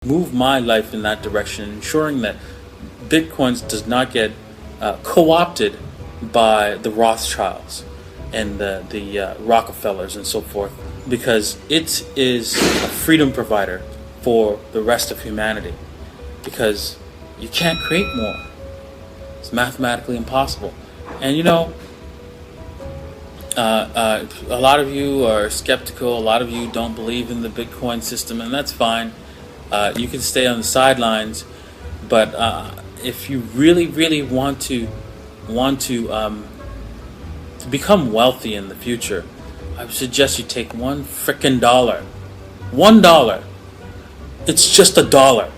move my life in that direction, ensuring that Bitcoins does not get co-opted by the Rothschilds and the Rockefellers and so forth, because it is a freedom provider for the rest of humanity, because you can't create more. It's mathematically impossible. And a lot of you are skeptical, a lot of you don't believe in the Bitcoin system, and that's fine. You can stay on the sidelines, but if you really, really want to become wealthy in the future, I would suggest you take $1 frickin' $1. It's just $1.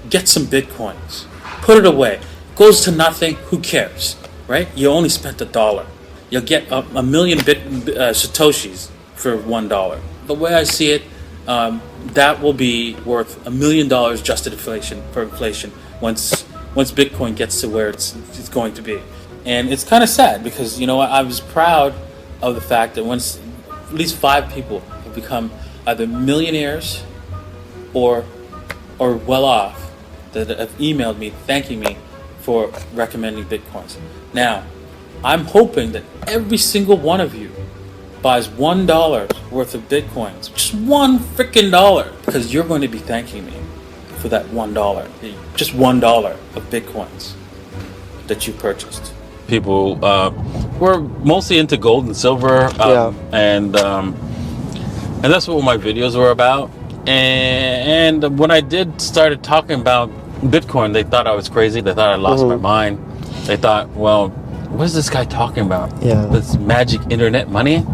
Get some Bitcoins. Put it away. It goes to nothing. Who cares, right? You only spent $1. You'll get a million Satoshis for $1. The way I see it, that will be worth $1 million just for inflation once Bitcoin gets to where it's going to be. And it's kind of sad because I was proud of the fact that once at least 5 people have become either millionaires or well off that have emailed me thanking me for recommending Bitcoins. Now, I'm hoping that every single one of you buys $1 worth of Bitcoins, just $1 frickin' dollar, because you're going to be thanking me for that $1, just $1 of Bitcoins that you purchased. People were mostly into gold and silver, and that's what my videos were about. And when I started talking about Bitcoin, they thought I was crazy. They thought I lost my mind. They thought, well, what is this guy talking about? Yeah. This magic internet money?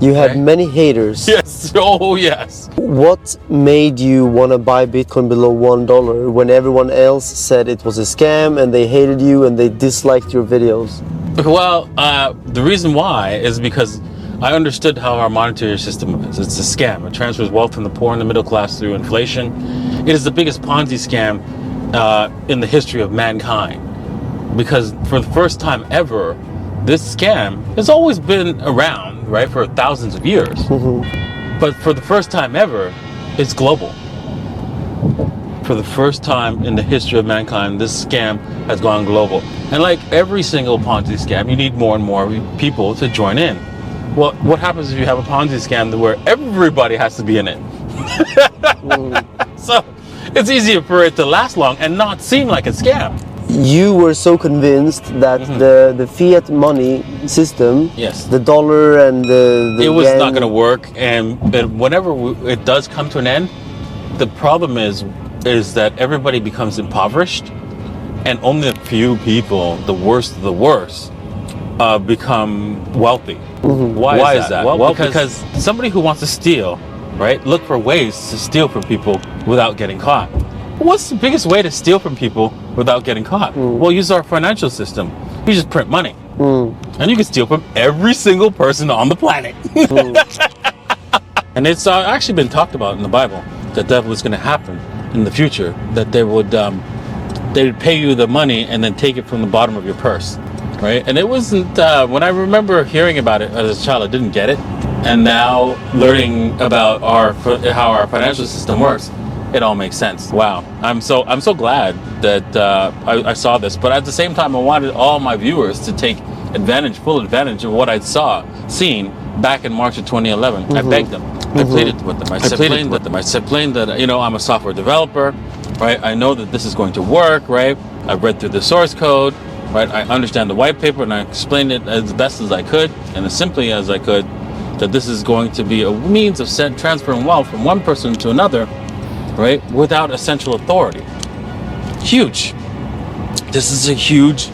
You had many haters. Yes. Oh, yes. What made you want to buy Bitcoin below $1 when everyone else said it was a scam and they hated you and they disliked your videos? Well, the reason why is because I understood how our monetary system is. It's a scam. It transfers wealth from the poor and the middle class through inflation. It is the biggest Ponzi scam in the history of mankind. Because for the first time ever, this scam has always been around, right, for thousands of years. But for the first time ever, it's global. For the first time in the history of mankind, this scam has gone global. And like every single Ponzi scam, you need more and more people to join in. Well, what happens if you have a Ponzi scam where everybody has to be in it? So it's easier for it to last long and not seem like a scam. You were so convinced that the fiat money system, Yes, the dollar and the it was yen, not going to work. And whenever it does come to an end, the problem is that everybody becomes impoverished, and only a few people, the worst of the worst, become wealthy. Why is that? Well, because somebody who wants to steal, right, look for ways to steal from people without getting caught. What's the biggest way to steal from people without getting caught? Well, use our financial system. You just print money. And you can steal from every single person on the planet. And it's actually been talked about in the Bible that was going to happen in the future, that they would pay you the money and then take it from the bottom of your purse, right? And it wasn't, when I remember hearing about it as a child, I didn't get it. And now learning about how our financial system works, it all makes sense. Wow, I'm so glad that I saw this. But at the same time, I wanted all my viewers to take full advantage of what I'd seen back in March of 2011. I begged them. I pleaded with them. I explained that I'm a software developer, right? I know that this is going to work, right? I've read through the source code, right? I understand the white paper, and I explained it as best as I could and as simply as I could, that this is going to be a means of transferring wealth from one person to another, right, without a central authority. Huge. This is a huge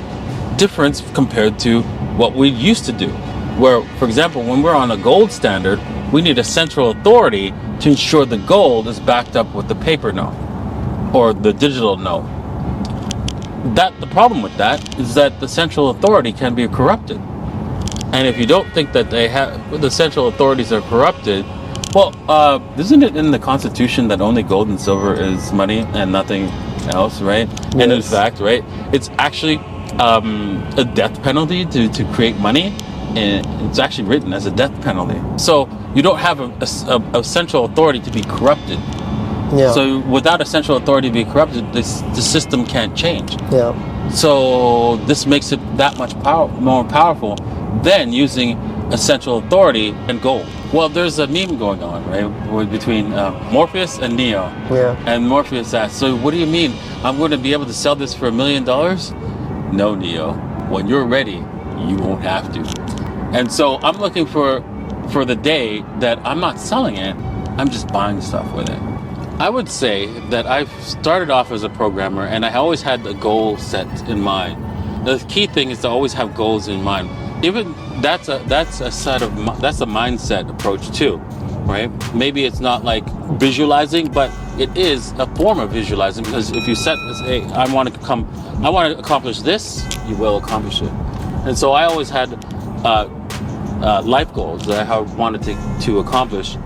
difference compared to what we used to do, where, for example, when we're on a gold standard, we need a central authority to ensure the gold is backed up with the paper note or the digital note. The problem with that is that the central authority can be corrupted. And if you don't think that the central authorities are corrupted, well, isn't it in the Constitution that only gold and silver is money and nothing else, right? Yes. And in fact, right, it's actually a death penalty to create money, and it's actually written as a death penalty. So you don't have a central authority to be corrupted. Yeah. So without a central authority being corrupted, the system can't change. Yeah. So this makes it that much more powerful than using a central authority and gold. Well, there's a meme going on, right, between Morpheus and Neo. Yeah. And Morpheus asks, so what do you mean? I'm going to be able to sell this for $1 million? No, Neo. When you're ready, you won't have to. And so I'm looking for the day that I'm not selling it, I'm just buying stuff with it. I would say that I've started off as a programmer and I always had a goal set in mind. The key thing is to always have goals in mind. Even that's a mindset approach too, right? Maybe it's not like visualizing, but it is a form of visualizing, because if you set this, hey, I want to accomplish this, you will accomplish it. And so I always had life goals that I wanted to accomplish.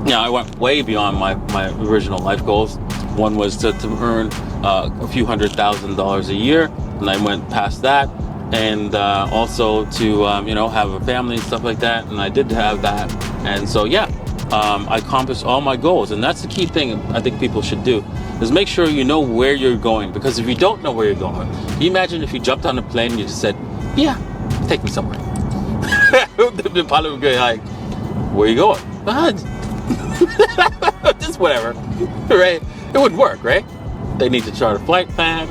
Now, I went way beyond my original life goals. One was to earn a few $100,000 a year, and I went past that. And also to have a family and stuff like that, and I did have that. And so I accomplished all my goals, and that's the key thing I think people should do, is make sure you know where you're going. Because if you don't know where you're going, can you imagine if you jumped on a plane and you just said, yeah, take me somewhere. The pilot would go like, where are you going? Just whatever, right? It wouldn't work, right? They need to chart a flight plan,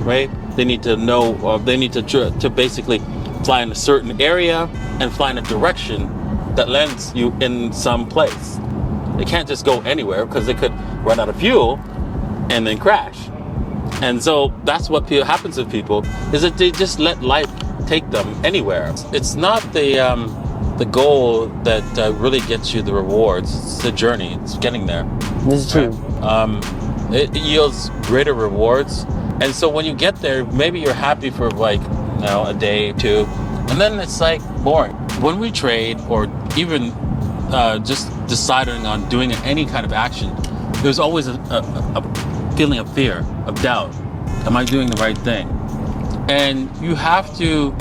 right? They need to know, they need to basically fly in a certain area and fly in a direction that lands you in some place. They can't just go anywhere, because they could run out of fuel and then crash. And so that's what happens to people, is that they just let life take them anywhere. It's not the goal that really gets you the rewards. It's the journey. It's getting there. This is true. It yields greater rewards. And so when you get there, maybe you're happy for a day or two, and then it's like boring. When we trade, or even just deciding on doing any kind of action, there's always a feeling of fear, of doubt. Am I doing the right thing? And you have to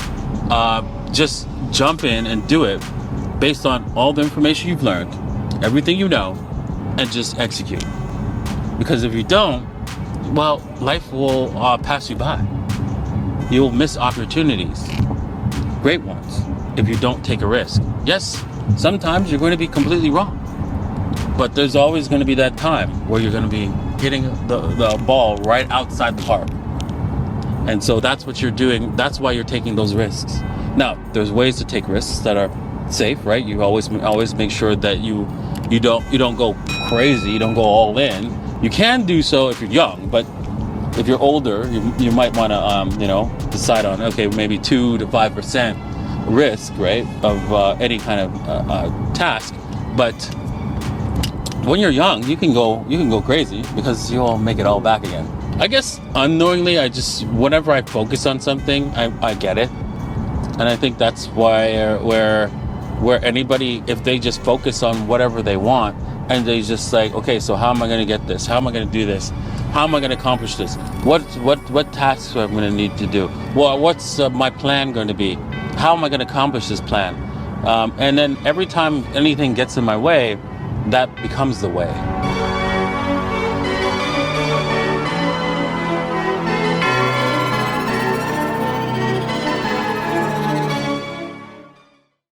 just jump in and do it based on all the information you've learned, everything you know, and just execute. Because if you don't, well, life will pass you by. You'll miss opportunities, great ones, if you don't take a risk. Yes, sometimes you're going to be completely wrong, but there's always going to be that time where you're going to be hitting the ball right outside the park. And so that's what you're doing. That's why you're taking those risks. Now, there's ways to take risks that are safe, right? You always make sure that you don't go crazy, you don't go all in. You can do so if you're young, but if you're older, you might want to decide on, okay, maybe 2 to 5% risk, right, of any kind of task. But when you're young, you can go crazy, because you'll make it all back again. I guess unknowingly, whenever I focus on something, I get it. And I think that's why where anybody, if they just focus on whatever they want, and they just like, okay, so how am I going to get this? How am I going to do this? How am I going to accomplish this? What tasks am I going to need to do? Well, what's my plan going to be? How am I going to accomplish this plan? And then every time anything gets in my way, that becomes the way.